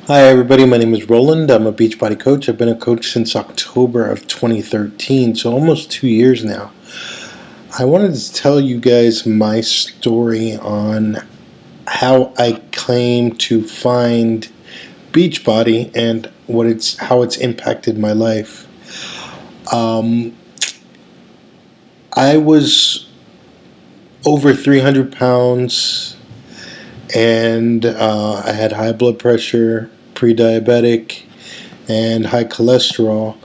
Hi everybody, my name is Roland. I'm a Beachbody coach. I've been a coach since October of 2013, so almost 2 years now. I wanted to tell you guys my story on how I came to find Beachbody and how it's impacted my life. Um, I was over 300 pounds and I had high blood pressure, pre-diabetic, and high cholesterol.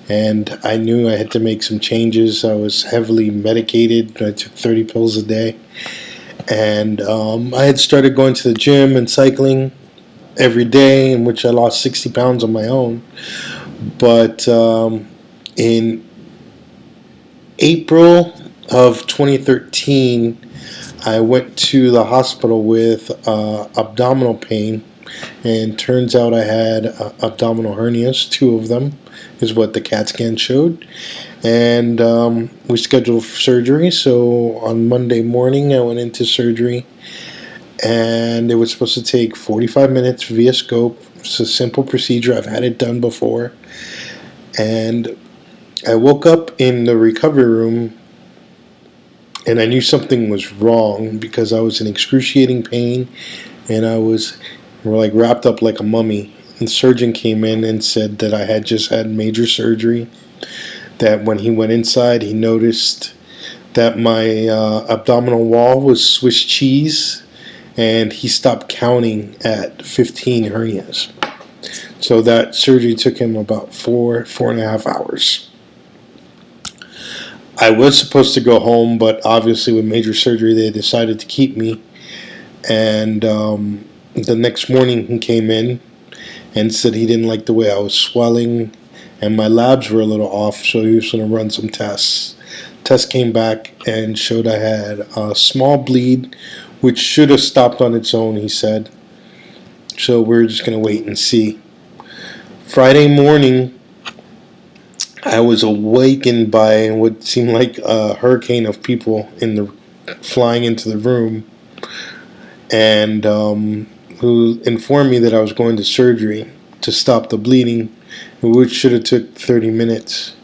And I knew I had to make some changes. I was heavily medicated. I took 30 pills a day. And I had started going to the gym and cycling every day, in which I lost 60 pounds on my own. But in April of 2013, I went to the hospital with abdominal pain, and turns out I had abdominal hernias, two of them, is what the CAT scan showed. And we scheduled surgery. So on Monday morning, I went into surgery, and it was supposed to take 45 minutes via scope. It's a simple procedure. I've had it done before. And I woke up in the recovery room, and I knew something was wrong because I was in excruciating pain, and I was like wrapped up like a mummy. And the surgeon came in and said that I had just had major surgery. That when he went inside, he noticed that my abdominal wall was Swiss cheese, and he stopped counting at 15 hernias. So that surgery took him about 4.5 hours. I was supposed to go home, but obviously with major surgery, they decided to keep me. And the next morning, he came in and said he didn't like the way I was swelling, and my labs were a little off, so he was going to run some tests. Test came back and showed I had a small bleed, which should have stopped on its own, he said. So we're just going to wait and see. Friday morning, I was awakened by what seemed like a hurricane of people flying into the room, and who informed me that I was going to surgery to stop the bleeding, which should have took 30 minutes.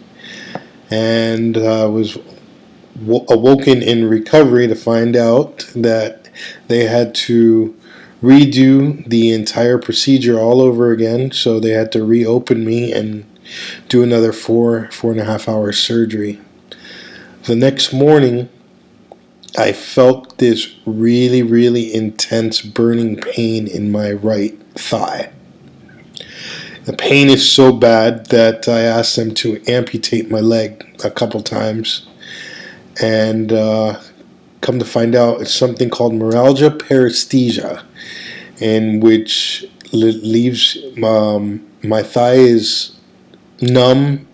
And I was awoken in recovery to find out that they had to redo the entire procedure all over again. So they had to reopen me and do another 4.5 hour surgery. The next morning, I felt this really, really intense burning pain in my right thigh. The pain is so bad that I asked them to amputate my leg a couple times. And come to find out, it's something called myalgia paresthesia, in which leaves my thigh is numb,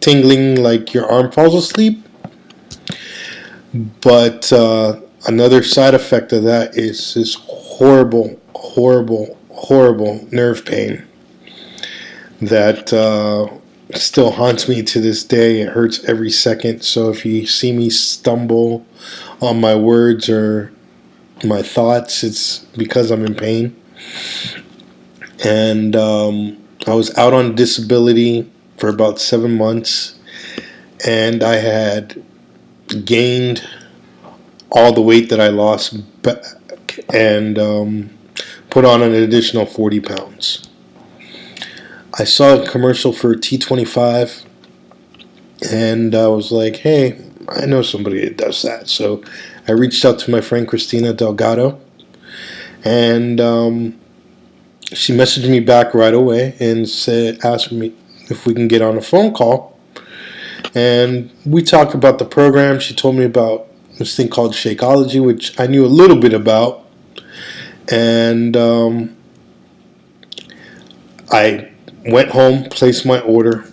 tingling like your arm falls asleep. But another side effect of that is this horrible, horrible, horrible nerve pain that still haunts me to this day. It hurts every second. So if you see me stumble on my words or my thoughts, it's because I'm in pain. And I was out on disability for about 7 months, and I had gained all the weight that I lost back and put on an additional 40 pounds. I saw a commercial for T25, and I was like, hey, I know somebody that does that. So I reached out to my friend Christina Delgado, and she messaged me back right away and asked me if we can get on a phone call. And we talked about the program. She told me about this thing called Shakeology, which I knew a little bit about. And I went home, placed my order,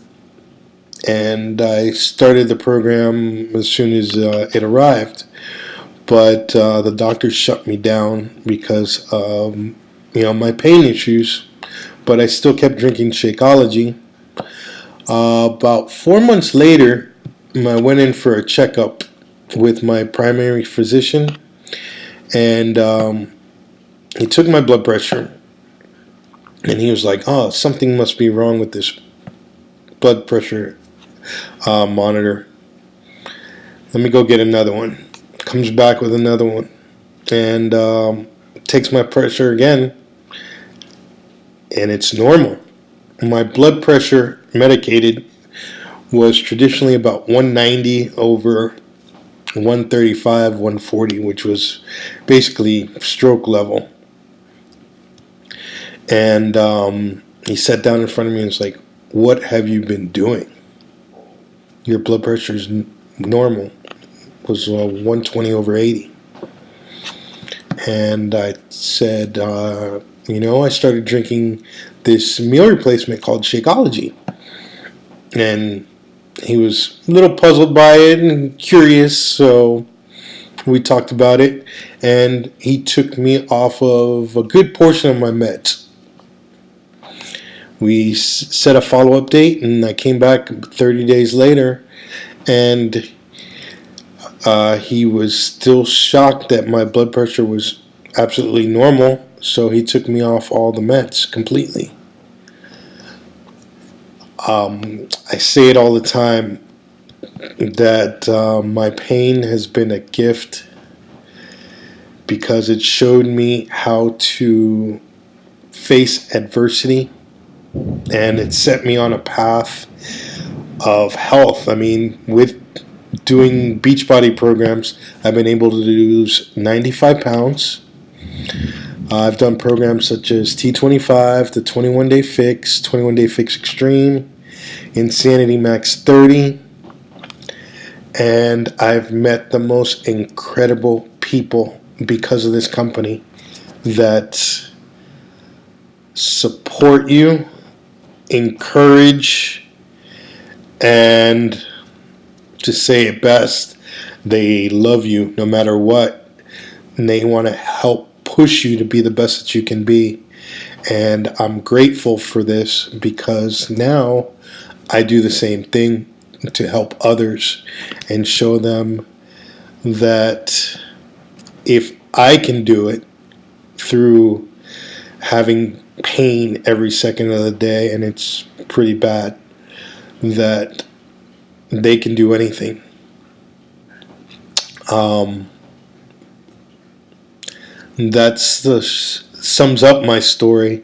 and I started the program as soon as it arrived. But the doctors shut me down because of my pain issues. But I still kept drinking Shakeology. About 4 months later, I went in for a checkup with my primary physician, and he took my blood pressure, And he was like, "Oh, something must be wrong with this blood pressure monitor. Let me go get another one." Comes back with another one, and takes my pressure again, and it's normal. My blood pressure medicated was traditionally about 190 over 135, 140, which was basically stroke level. And he sat down in front of me and was like, "What have you been doing? Your blood pressure is normal." It was 120 over 80. And I said, I started drinking this meal replacement called Shakeology. And he was a little puzzled by it and curious, so we talked about it. And he took me off of a good portion of my meds. We set a follow-up date, and I came back 30 days later, and he was still shocked that my blood pressure was absolutely normal, so he took me off all the meds completely. I say it all the time that my pain has been a gift because it showed me how to face adversity, and it set me on a path of health. I mean, with doing Beachbody programs, I've been able to lose 95 pounds. I've done programs such as T25, the 21 Day Fix, 21 Day Fix Extreme, Insanity Max 30, and I've met the most incredible people because of this company that support you, encourage, and to say it best, they love you no matter what, and they want to help push you to be the best that you can be. And I'm grateful for this because now I do the same thing to help others and show them that if I can do it through having pain every second of the day, and it's pretty bad, that they can do anything. That's the sums up my story.